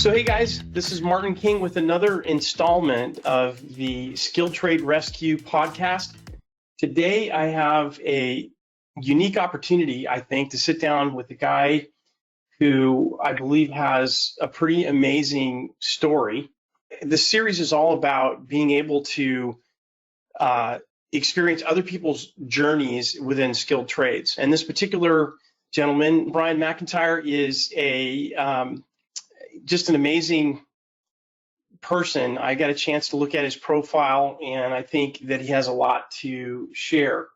So hey guys, this is Martin King with another installment of the Skilled Trade Rescue podcast. Today I have a unique opportunity, I think, to sit down with a guy who I believe has a pretty amazing story. This series is all about being able to experience other people's journeys within skilled trades. And this particular gentleman, Bryan McIntyre, is just an amazing person. I got a chance to look at his profile, and I think that he has a lot to share.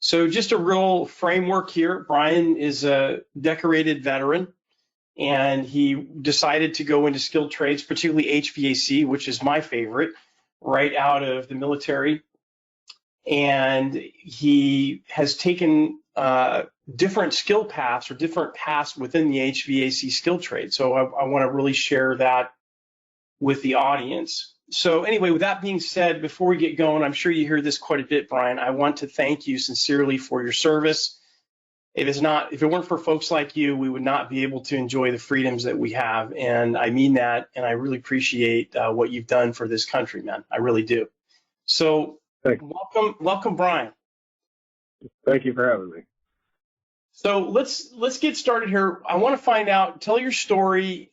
So just a real framework here. Bryan is a decorated veteran, and he decided to go into skilled trades, particularly HVAC, which is my favorite, right out of the military. And he has taken different skill paths or different paths within the HVAC skill trade. So I want to really share that with the audience. So anyway, with that being said, before we get going, I'm sure you hear this quite a bit, Bryan. I want to thank you sincerely for your service. If it weren't for folks like you, we would not be able to enjoy the freedoms that we have. And I mean that, and I really appreciate what you've done for this country, man. I really do. So welcome, Bryan. Thank you for having me. So let's get started here. I want to find out, tell your story,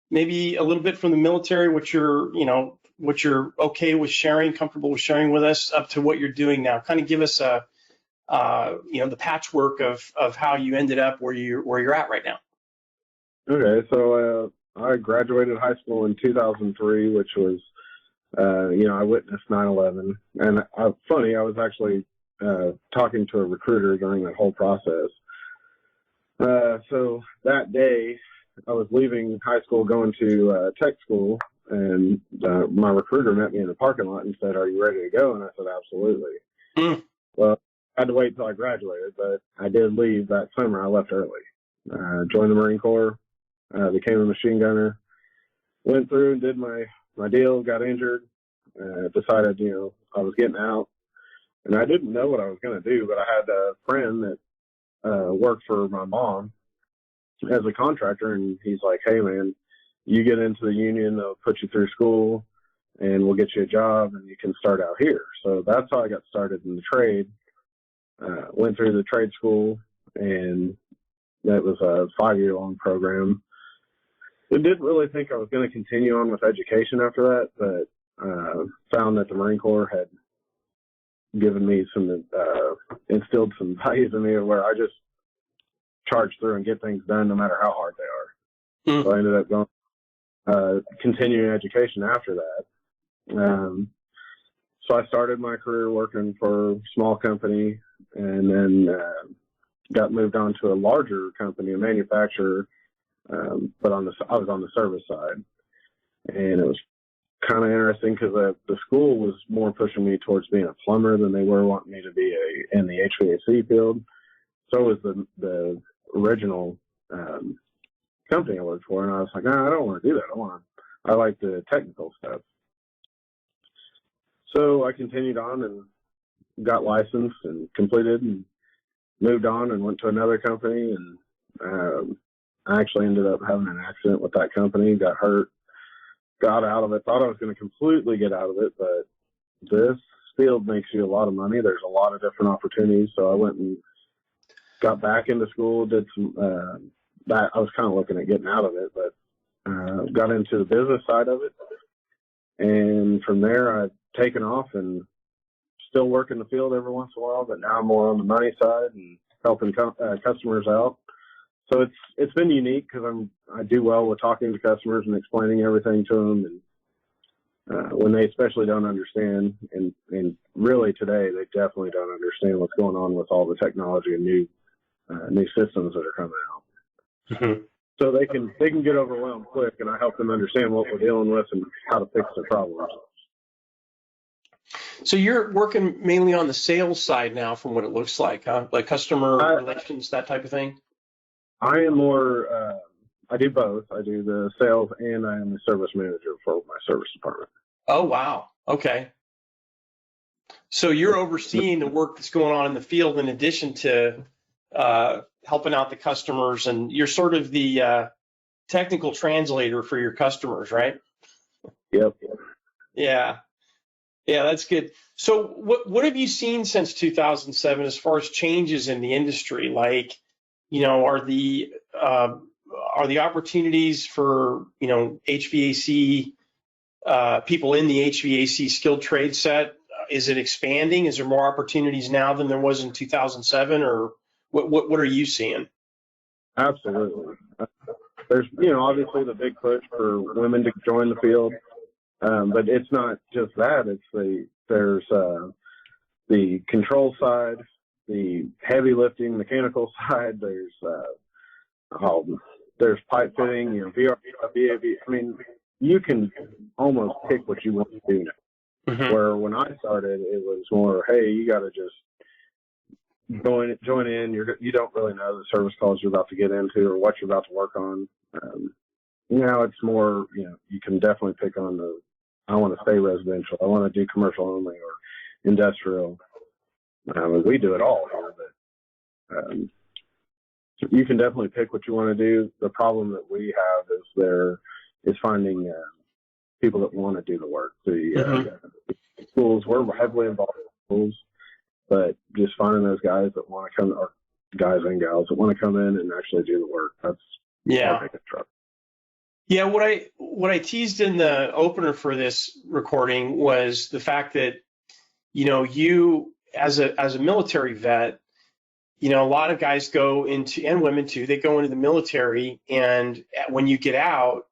maybe a little bit from the military, what you're okay with sharing, comfortable with sharing with us, up to what you're doing now. Kind of give us the patchwork of how you ended up where you're at right now. Okay, so I graduated high school in 2003, which was, I witnessed 9/11, and funny, I was actually talking to a recruiter during that whole process. So that day, I was leaving high school, going to tech school, and my recruiter met me in the parking lot and said, "Are you ready to go?" And I said, "Absolutely." Well, I had to wait until I graduated, but I did leave that summer. I left early. Joined the Marine Corps, became a machine gunner, went through and did my deal, got injured, decided, I was getting out. And I didn't know what I was going to do, but I had a friend that worked for my mom as a contractor, and he's like, "Hey, man, you get into the union, they'll put you through school, and we'll get you a job, and you can start out here." So that's how I got started in the trade. Went through the trade school, and that was a 5-year-long program. I didn't really think I was going to continue on with education after that, but found that the Marine Corps had given me instilled some values in me where I just charge through and get things done no matter how hard they are. So I ended up going, continuing education after that. So I started my career working for a small company, and then got moved on to a larger company, a manufacturer, but I was on the service side. And it was kind of interesting because the school was more pushing me towards being a plumber than they were wanting me to be in the HVAC field. So was the original company I worked for, and I was like, "No, I don't want to do that. I like the technical stuff." So I continued on and got licensed and completed, and moved on and went to another company, and I actually ended up having an accident with that company, got hurt. Got out of it, thought I was going to completely get out of it, but this field makes you a lot of money. There's a lot of different opportunities. So I went and got back into school, did some, that I was kind of looking at getting out of it, but got into the business side of it. And from there, I've taken off and still work in the field every once in a while, but now I'm more on the money side and helping customers out. So it's been unique because I do well with talking to customers and explaining everything to them, and when they especially don't understand, and really today they definitely don't understand what's going on with all the technology and new systems that are coming out. Mm-hmm. So they can get overwhelmed quick, and I help them understand what we're dealing with and how to fix their problems. So you're working mainly on the sales side now, from what it looks like, huh? Like customer relations, that type of thing. I am more, I do both. I do the sales, and I am the service manager for my service department. Oh, wow. Okay. So you're overseeing the work that's going on in the field in addition to helping out the customers, and you're sort of the technical translator for your customers, right? Yep. Yeah. Yeah, that's good. So what have you seen since 2007 as far as changes in the industry? Like, are the opportunities for, HVAC people in the HVAC skilled trade set, is it expanding? Is there more opportunities now than there was in 2007, or what are you seeing? Absolutely. There's, obviously the big push for women to join the field, but it's not just that. There's the control side, the heavy lifting, mechanical side. There's pipe fitting, VR, VAV. I mean, you can almost pick what you want to do now. Mm-hmm. Where when I started, it was more, hey, you got to just join in. You don't really know the service calls you're about to get into or what you're about to work on. It's more, you can definitely pick on I want to stay residential. I want to do commercial only or industrial. We do it all here, but you can definitely pick what you want to do. The problem that we have is finding people that want to do the work. The schools, we're heavily involved in schools, but just finding those guys that want to come, or guys and gals that want to come in and actually do the work. That's our biggest trouble. Yeah, what I teased in the opener for this recording was the fact that, you as a military vet, a lot of guys go into, and women too, they go into the military, and when you get out,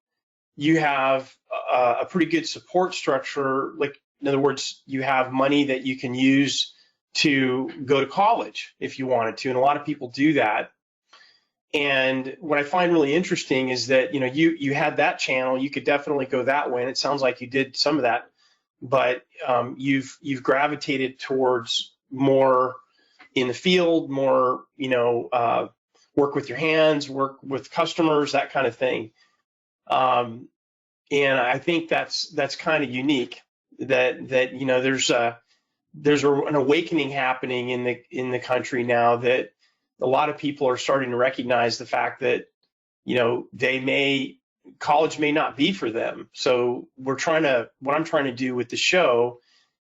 you have a pretty good support structure. Like, in other words, you have money that you can use to go to college if you wanted to, and a lot of people do that. And what I find really interesting is that, you had that channel, you could definitely go that way, and it sounds like you did some of that, but you've gravitated towards more in the field, more, work with your hands, work with customers, that kind of thing. And I think that's kind of unique that there's an awakening happening in the country now, that a lot of people are starting to recognize the fact that, college may not be for them. So what I'm trying to do with the show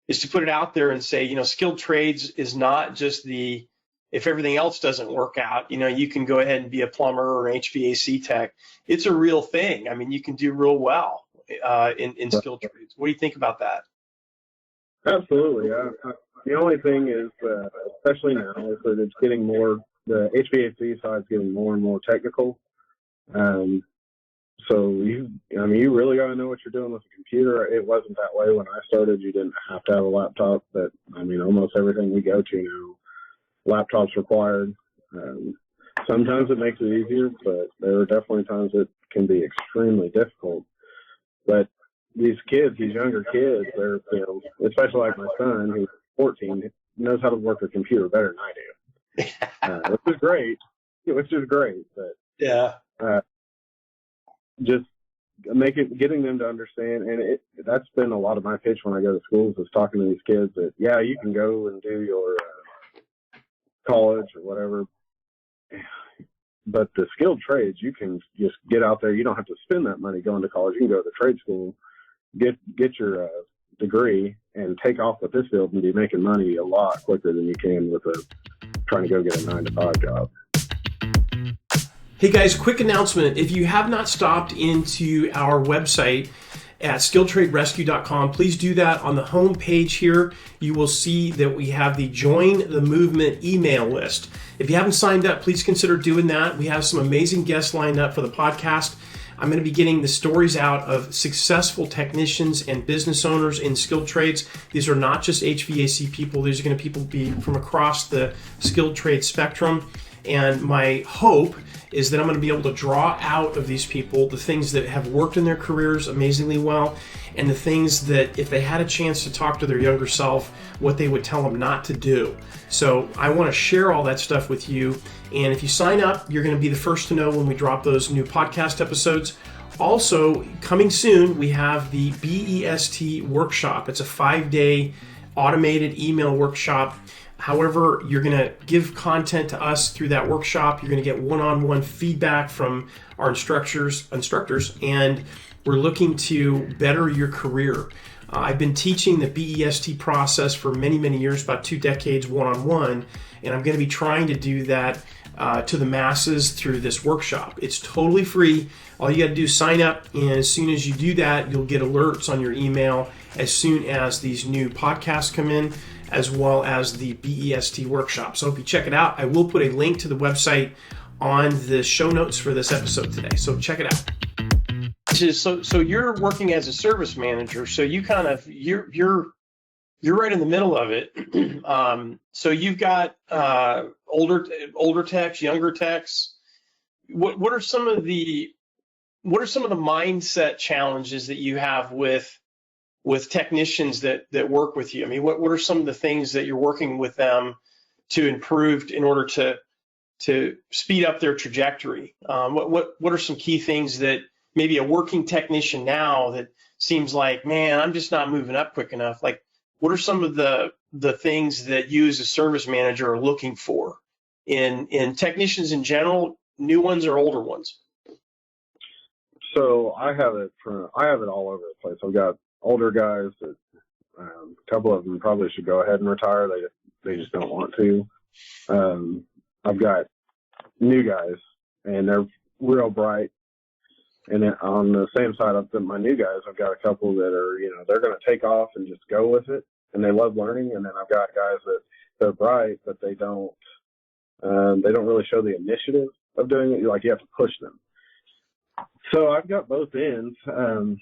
is to put it out there and say, skilled trades is not just if everything else doesn't work out, you can go ahead and be a plumber or an HVAC tech. It's a real thing. I mean, you can do real well in skilled trades. What do you think about that? Absolutely. The only thing is, especially now, is that it's getting more, the HVAC side is getting more and more technical. So you really got to know what you're doing with a computer. It wasn't that way when I started. You didn't have to have a laptop, but almost everything we go to now, laptops required. Sometimes it makes it easier, but there are definitely times it can be extremely difficult. But these younger kids, they're, especially like my son, who's 14, knows how to work a computer better than I do. Which is great, but yeah. Just getting them to understand, and that's been a lot of my pitch when I go to schools, is talking to these kids that, you can go and do your college or whatever, but the skilled trades, you can just get out there. You don't have to spend that money going to college. You can go to the trade school, get your degree, and take off with this field and be making money a lot quicker than you can with trying to go get a 9-to-5 job. Hey guys, quick announcement. If you have not stopped into our website at skilledtraderescue.com, please do that. On the home page here, you will see that we have the Join the Movement email list. If you haven't signed up, please consider doing that. We have some amazing guests lined up for the podcast. I'm going to be getting the stories out of successful technicians and business owners in skilled trades. These are not just HVAC people. These are going to be from across the skilled trade spectrum. And my hope is that I'm going to be able to draw out of these people the things that have worked in their careers amazingly well, and the things that, if they had a chance to talk to their younger self, what they would tell them not to do. So I want to share all that stuff with you. And if you sign up, you're going to be the first to know when we drop those new podcast episodes. Also, coming soon, we have the BEST workshop. It's a 5-day automated email workshop. However, you're going to give content to us through that workshop. You're going to get one-on-one feedback from our instructors, and we're looking to better your career. I've been teaching the BEST process for many, many years, about 2 decades, one-on-one, and I'm going to be trying to do that to the masses through this workshop. It's totally free. All you got to do is sign up, and as soon as you do that, you'll get alerts on your email as soon as these new podcasts come in, as well as the BEST workshop. So if you check it out, I will put a link to the website on the show notes for this episode today. So check it out. So you're working as a service manager. So you kind of you're right in the middle of it. So you've got older techs, younger techs. What are some of the mindset challenges that you have with technicians that work with you? I mean, what are some of the things that you're working with them to improve in order to speed up their trajectory? What are some key things that maybe a working technician now that seems like, man, I'm just not moving up quick enough? Like, what are some of the things that you as a service manager are looking for in technicians in general, new ones or older ones? So I have it all over the place. I've got older guys that a couple of them probably should go ahead and retire. They just don't want to. I've got new guys, and they're real bright. And then on the same side of my new guys, I've got a couple that are, they're going to take off and just go with it, and they love learning. And then I've got guys that they're bright, but they don't really show the initiative of doing it. Like, you have to push them. So I've got both ends. And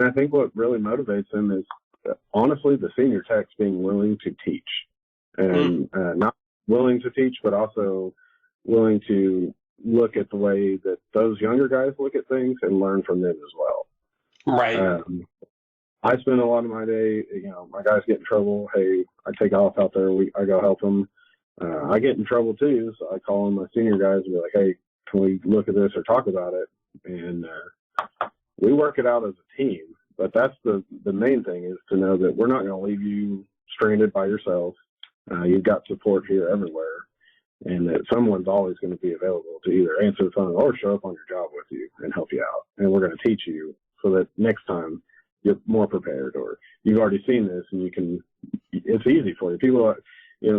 I think what really motivates them is, honestly, the senior techs being willing to teach, and not willing to teach, but also willing to look at the way that those younger guys look at things and learn from them as well. Right. I spend a lot of my day, my guys get in trouble. Hey, I take off out there. I go help them. I get in trouble too, so I call on my senior guys and be like, hey, can we look at this or talk about it? And we work it out as a team. But that's the main thing, is to know that we're not going to leave you stranded by yourself. You've got support here everywhere, and that someone's always going to be available to either answer the phone or show up on your job with you and help you out. And we're going to teach you so that next time you're more prepared, or you've already seen this and it's easy for you. People,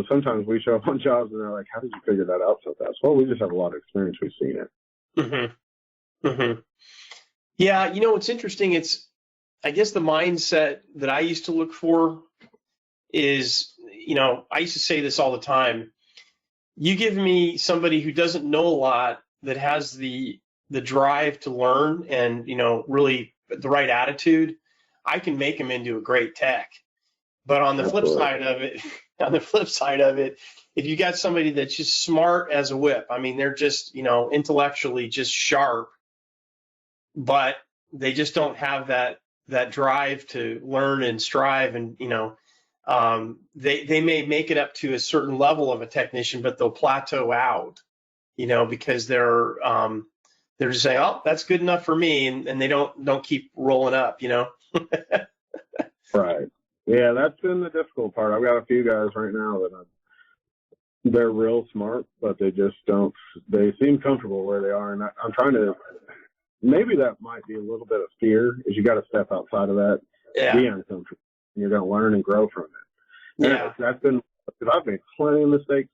sometimes we show up on jobs and they're like, how did you figure that out so fast? Well, we just have a lot of experience. We've seen it. Mm-hmm. Mm-hmm. Yeah. What's interesting, I guess the mindset that I used to look for is, I used to say this all the time. You give me somebody who doesn't know a lot, that has the drive to learn and, really the right attitude, I can make them into a great tech. But on the flip side of it, if you got somebody that's just smart as a whip, I mean, they're just, intellectually just sharp, but they just don't have that drive to learn and strive, and they may make it up to a certain level of a technician, but they'll plateau out, because they're just saying, oh, that's good enough for me, and they don't keep rolling up. Right. Yeah, that's been the difficult part. I've got a few guys right now that they're real smart, but they just don't. They seem comfortable where they are, and I'm trying to. Maybe that might be a little bit of fear, is you got to step outside of that, be uncomfortable. You're going to learn and grow from it. Yeah. That's been, because I've made plenty of mistakes.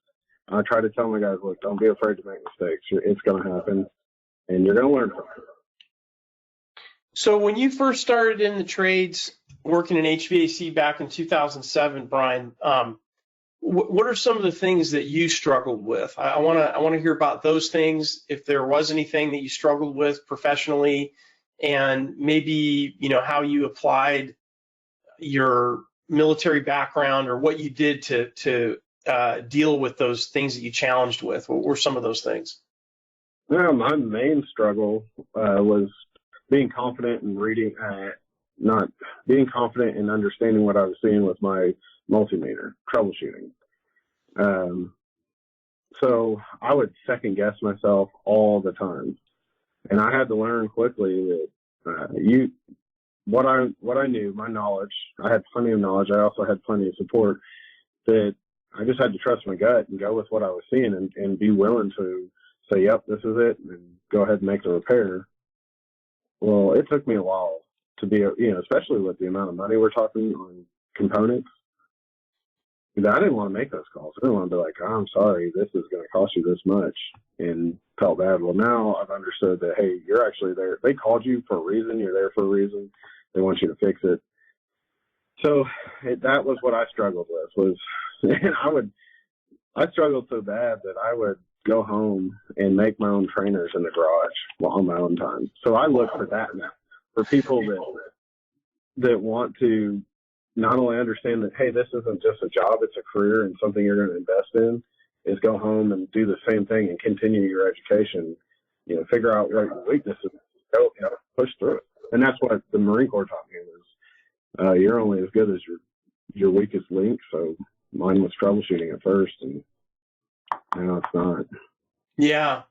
I try to tell my guys, look, don't be afraid to make mistakes. It's going to happen, and you're going to learn from it. So when you first started in the trades, working in HVAC back in 2007, Bryan, what are some of the things that you struggled with? I want to hear about those things. If there was anything that you struggled with professionally, and maybe how you applied your military background, or what you did to deal with those things that you challenged with. What were some of those things? Yeah, my main struggle was being confident in reading, not being confident in understanding what I was seeing with my multimeter troubleshooting. So I would second guess myself all the time, and I had to learn quickly that what I knew, my knowledge, I had plenty of knowledge. I also had plenty of support, that I just had to trust my gut and go with what I was seeing and be willing to say, yep, this is it, and go ahead and make the repair. Well, it took me a while to be, especially with the amount of money we're talking on components. I didn't want to make those calls. I didn't want to be like, oh, I'm sorry, this is going to cost you this much, and felt bad. Well, now I've understood that, hey, you're actually there. They called you for a reason. You're there for a reason. They want you to fix it. So that was what I struggled with, and I struggled so bad that I would go home and make my own trainers in the garage on my own time. So I look for that now, for people that want to not only understand that, hey, this isn't just a job, it's a career and something you're going to invest in, is go home and do the same thing and continue your education, figure out what your weaknesses are, go, push through it. And that's what the Marine Corps taught me, was you're only as good as your weakest link. So mine was troubleshooting at first, and now it's not. Yeah.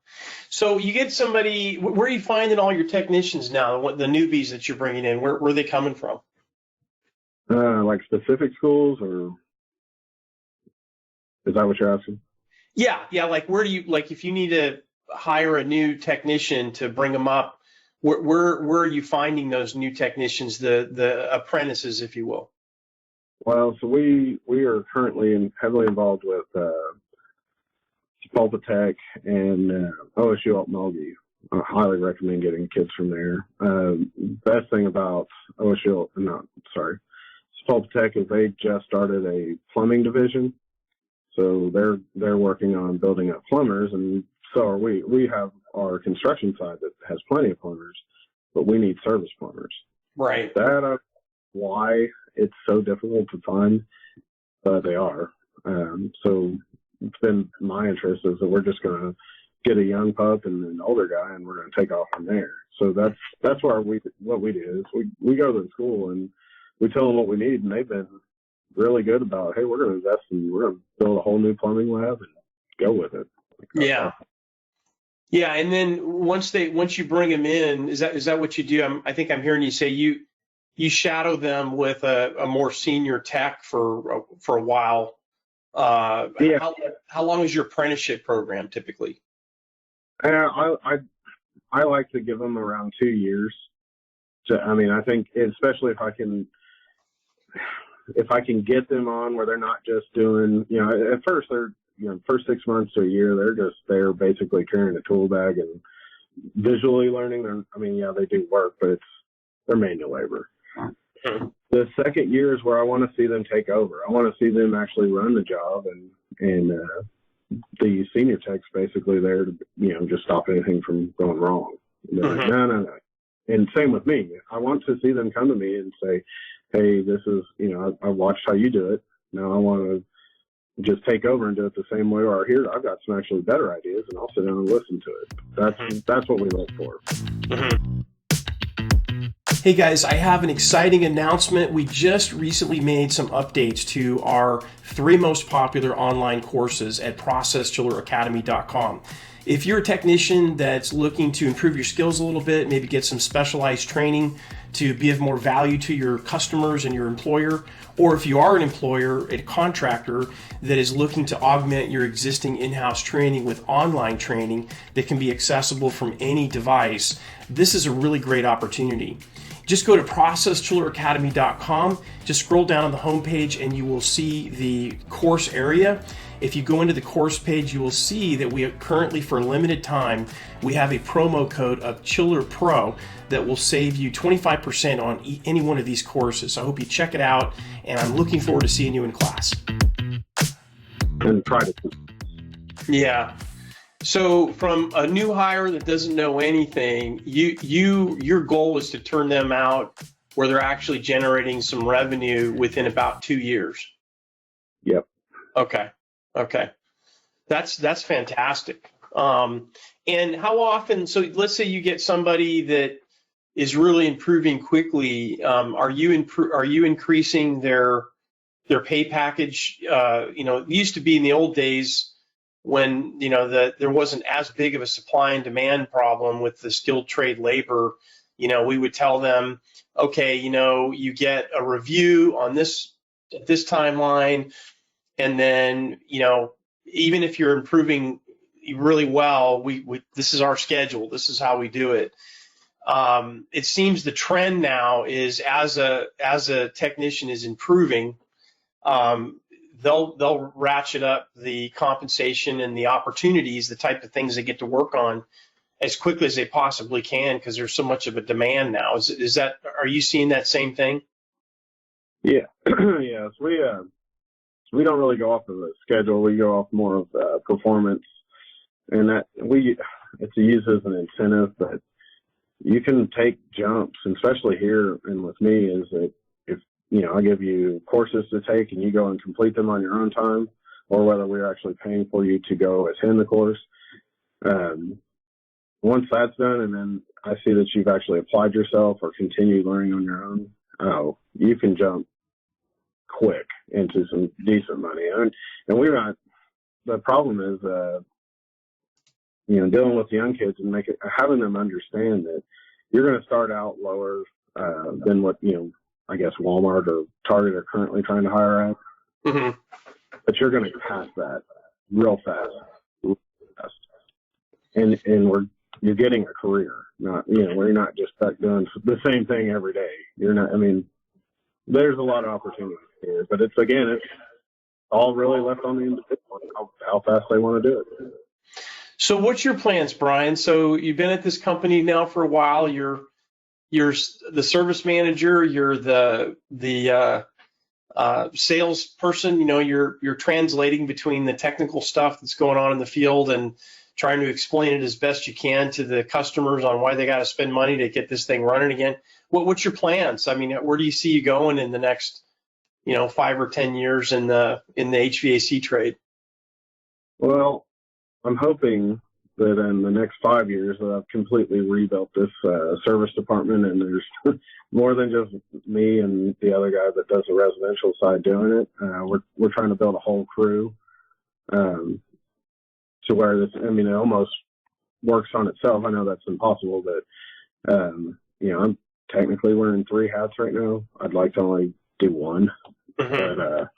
So you get somebody, where are you finding all your technicians now, the newbies that you're bringing in? Where are they coming from? Like specific schools, or is that what you're asking? Yeah. Like, where do you, like, if you need to hire a new technician to bring them up, where are you finding those new technicians, the apprentices, if you will? Well, so we are currently heavily involved with Tech and OSU Altmogi. I highly recommend getting kids from there. Best thing about Tech is they just started a plumbing division, so they're working on building up plumbers, and so are we. We have our construction side that has plenty of plumbers, but we need service plumbers. Right. That why it's so difficult to find, but they are. So it's been my interest is that we're just going to get a young pup and an older guy, and we're going to take off from there. So that's where what we do is we go to the school and we tell them what we need, and they've been really good about, hey, we're going to invest and we're going to build a whole new plumbing lab and go with it. Yeah. Yeah. And then once you bring them in, is that what you do? I think I'm hearing you say you shadow them with a more senior tech for a while. Yeah. How long is your apprenticeship program typically? I like to give them around 2 years. So, I think especially if I can get them on where they're not just doing, at first they're, first 6 months to a year, they're basically carrying a tool bag and visually learning. They do work, but they're manual labor. Mm-hmm. The second year is where I want to see them take over. I want to see them actually run the job, and the senior tech's basically there to, just stop anything from going wrong. And they're like, no. And same with me. I want to see them come to me and say, hey, this is, I watched how you do it. Now I want to just take over and do it the same way. Or here, I've got some actually better ideas, and I'll sit down and listen to it. That's what we look for. Mm-hmm. Hey guys, I have an exciting announcement. We just recently made some updates to our 3 most popular online courses at processchilleracademy.com. If you're a technician that's looking to improve your skills a little bit, maybe get some specialized training to be of more value to your customers and your employer, or if you are an employer, a contractor that is looking to augment your existing in-house training with online training that can be accessible from any device, this is a really great opportunity. Just go to processchilleracademy.com, just scroll down on the homepage and you will see the course area. If you go into the course page, you will see that we are currently, for a limited time, we have a promo code of Chiller Pro that will save you 25% on any one of these courses. So I hope you check it out, and I'm looking forward to seeing you in class. And try to. Yeah. So from a new hire that doesn't know anything, your goal is to turn them out where they're actually generating some revenue within about 2 years. Yep. Okay. That's fantastic. And how often, so let's say you get somebody that is really improving quickly. Are you increasing their pay package? It used to be in the old days when, there wasn't as big of a supply and demand problem with the skilled trade labor. we would tell them, okay, you get a review on this at this timeline, and then, even if you're improving really well, this is our schedule. This is how we do it. It seems the trend now is as a technician is improving, they'll ratchet up the compensation and the opportunities, the type of things they get to work on as quickly as they possibly can, because there's so much of a demand now. Are you seeing that same thing? Yeah. Yes. We don't really go off of a schedule. We go off more of performance, and it's used as an incentive, but you can take jumps, and especially here and with me, is that if, I give you courses to take and you go and complete them on your own time, or whether we're actually paying for you to go attend the course. Once that's done, and then I see that you've actually applied yourself or continued learning on your own, you can jump quick into some decent money. And the problem is, dealing with young kids and having them understand that you're going to start out lower than what, I guess Walmart or Target are currently trying to hire at. Mm-hmm. But you're going to pass that real fast. And you're getting a career, not, where you're not just stuck doing the same thing every day. You're not, there's a lot of opportunities here, but it's all really left on the individual, how fast they want to do it. So what's your plans, Bryan? So you've been at this company now for a while. You're the service manager. You're the sales person. You're translating between the technical stuff that's going on in the field and trying to explain it as best you can to the customers on why they got to spend money to get this thing running again. What's your plans? Where do you see you going in the next, 5 or 10 years in the HVAC trade? Well, I'm hoping that in the next 5 years that I've completely rebuilt this service department, and there's more than just me and the other guy that does the residential side doing it. We're trying to build a whole crew to where this, it almost works on itself. I know that's impossible, but I'm technically wearing 3 hats right now. I'd like to only do one, but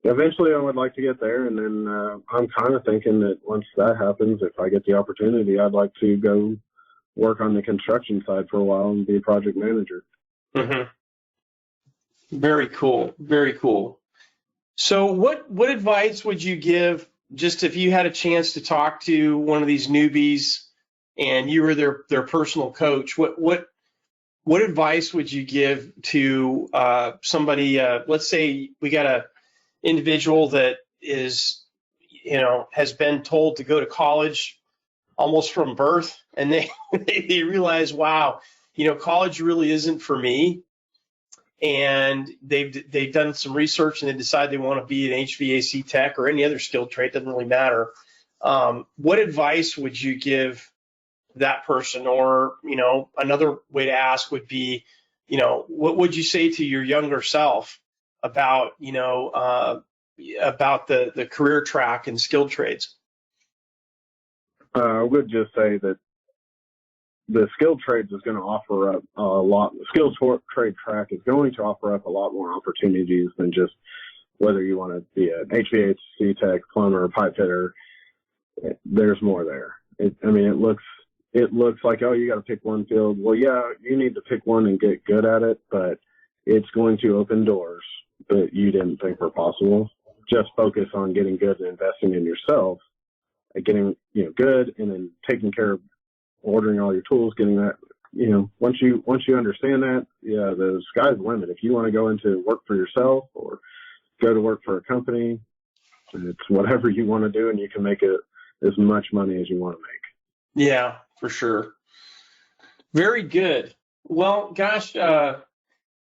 eventually I would like to get there. And then I'm kind of thinking that once that happens, if I get the opportunity, I'd like to go work on the construction side for a while and be a project manager. Mm-hmm. Very cool. Very cool. So what advice would you give, just if you had a chance to talk to one of these newbies and you were their personal coach, what advice would you give to somebody? Let's say we got a individual that is, has been told to go to college almost from birth, and they realize, wow, college really isn't for me. And they've done some research and they decide they want to be an HVAC tech or any other skilled trade, doesn't really matter. What advice would you give that person? Or, another way to ask would be, what would you say to your younger self about, about the career track in skilled trades? I would just say that the skilled trades is going to offer up a lot. The skilled trade track is going to offer up a lot more opportunities than just whether you want to be an HVAC tech, plumber, pipe fitter. There's more there. It looks like, oh, you got to pick one field. Well, yeah, you need to pick one and get good at it, but it's going to open doors that you didn't think were possible. Just focus on getting good and investing in yourself, getting good, and then taking care of ordering all your tools, getting that, once you understand that, yeah, the sky's the limit. If you want to go into work for yourself or go to work for a company, it's whatever you want to do, and you can make it as much money as you want to make. Yeah, for sure. Very good. Well, gosh,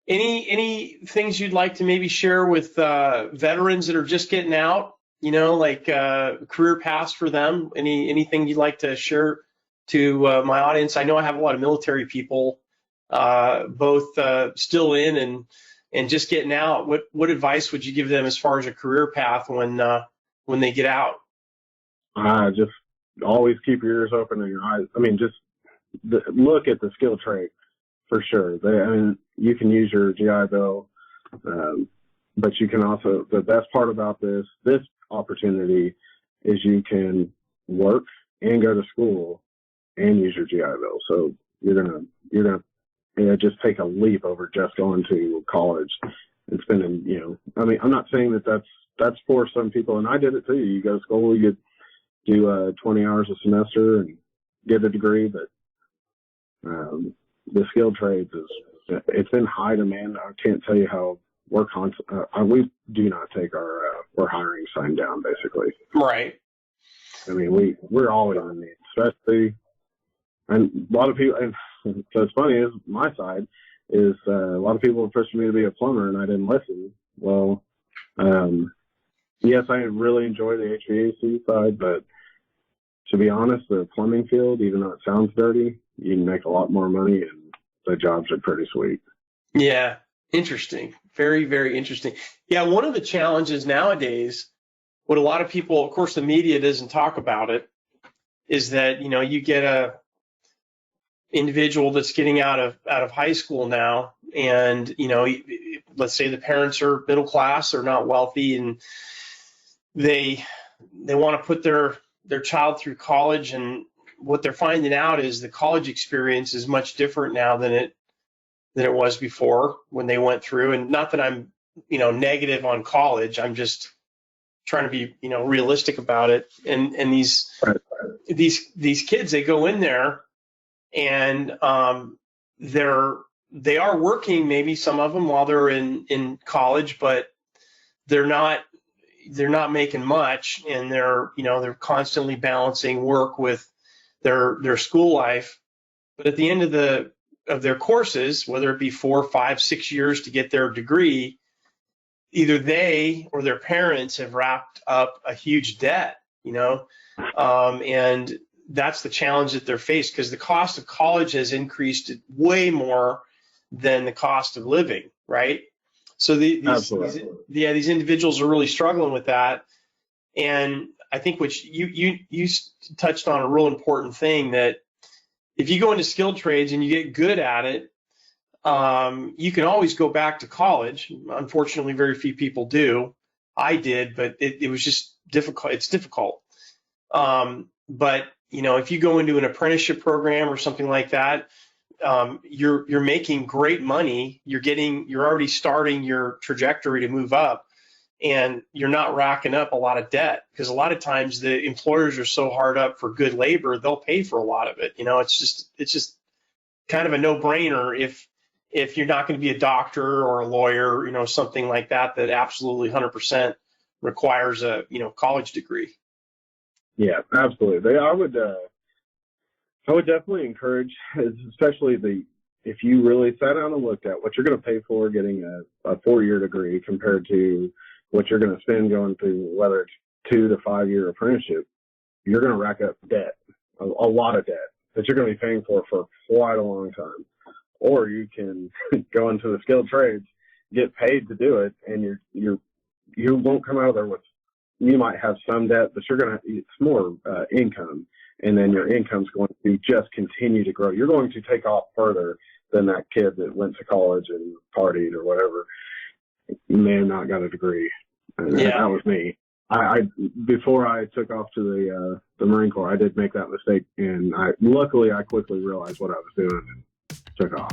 any things you'd like to maybe share with veterans that are just getting out, like career paths for them? Anything you'd like to share to my audience? I know I have a lot of military people, both still in and just getting out. What advice would you give them as far as a career path when they get out? Just always keep your ears open and your eyes. Just look at the skill trade for sure. I mean, you can use your GI Bill, but you can also, the best part about this opportunity is you can work and go to school and use your GI Bill. So you're gonna just take a leap over just going to college and spending, I mean, I'm not saying that that's for some people, and I did it too. You go to school, you do 20 hours a semester and get a degree, but the skilled trades it's in high demand. I can't tell you how we do not take our hiring sign down, basically. Right. I mean, we're always in need, especially, and a lot of people, and so it's funny, is my side is a lot of people pushed me to be a plumber and I didn't listen. Well, yes, I really enjoy the HVAC side, but to be honest, the plumbing field, even though it sounds dirty, you can make a lot more money and the jobs are pretty sweet. Yeah. Interesting. Very, very interesting. Yeah. One of the challenges nowadays, what a lot of people, of course, the media doesn't talk about it, is that, you get a individual that's getting out of high school now, and, let's say the parents are middle class or not wealthy, and they want to put their child through college, and what they're finding out is the college experience is much different now than it was before when they went through. And not that I'm, negative on college. I'm just trying to be, realistic about it. And these kids, they go in there and they are working, maybe some of them, while they're in college, but they're not making much, and they're constantly balancing work with their school life. But at the end of their courses, whether it be 4, 5, 6 years to get their degree, either they or their parents have wrapped up a huge debt, and that's the challenge that they're faced, because the cost of college has increased way more than the cost of living, right? So these individuals are really struggling with that. And I think which you touched on a real important thing, that if you go into skilled trades and you get good at it, you can always go back to college. Unfortunately, very few people do. I did, but it was just difficult. It's difficult. But if you go into an apprenticeship program or something like that, you're making great money. You're already starting your trajectory to move up, and you're not racking up a lot of debt, because a lot of times the employers are so hard up for good labor, they'll pay for a lot of it. It's just kind of a no-brainer if you're not going to be a doctor or a lawyer, something like that absolutely 100% requires a college degree. Yeah, absolutely. I would definitely encourage, especially if you really sat down and looked at what you're going to pay for getting a 4-year degree compared to what you're going to spend going through, whether it's 2 to 5 year apprenticeship, you're going to rack up debt, a lot of debt that you're going to be paying for quite a long time. Or you can go into the skilled trades, get paid to do it, and you won't come out of there with, you might have some debt, but it's more income. And then your income's going to just continue to grow. You're going to take off further than that kid that went to college and partied or whatever. You may have not got a degree. Yeah. That was me. Before I took off to the Marine Corps, I did make that mistake, and luckily I quickly realized what I was doing and took off.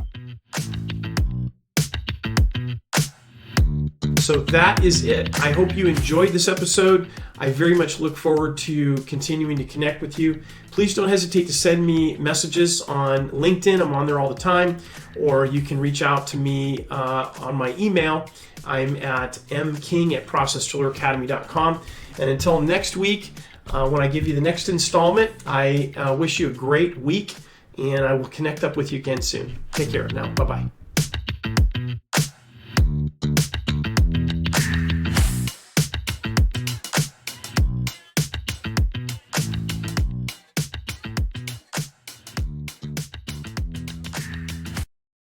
So that is it. I hope you enjoyed this episode. I very much look forward to continuing to connect with you. Please don't hesitate to send me messages on LinkedIn. I'm on there all the time. Or you can reach out to me on my email. I'm at mking@processdrilleracademy.com. And until next week, when I give you the next installment, I wish you a great week, and I will connect up with you again soon. Take care now. Bye-bye.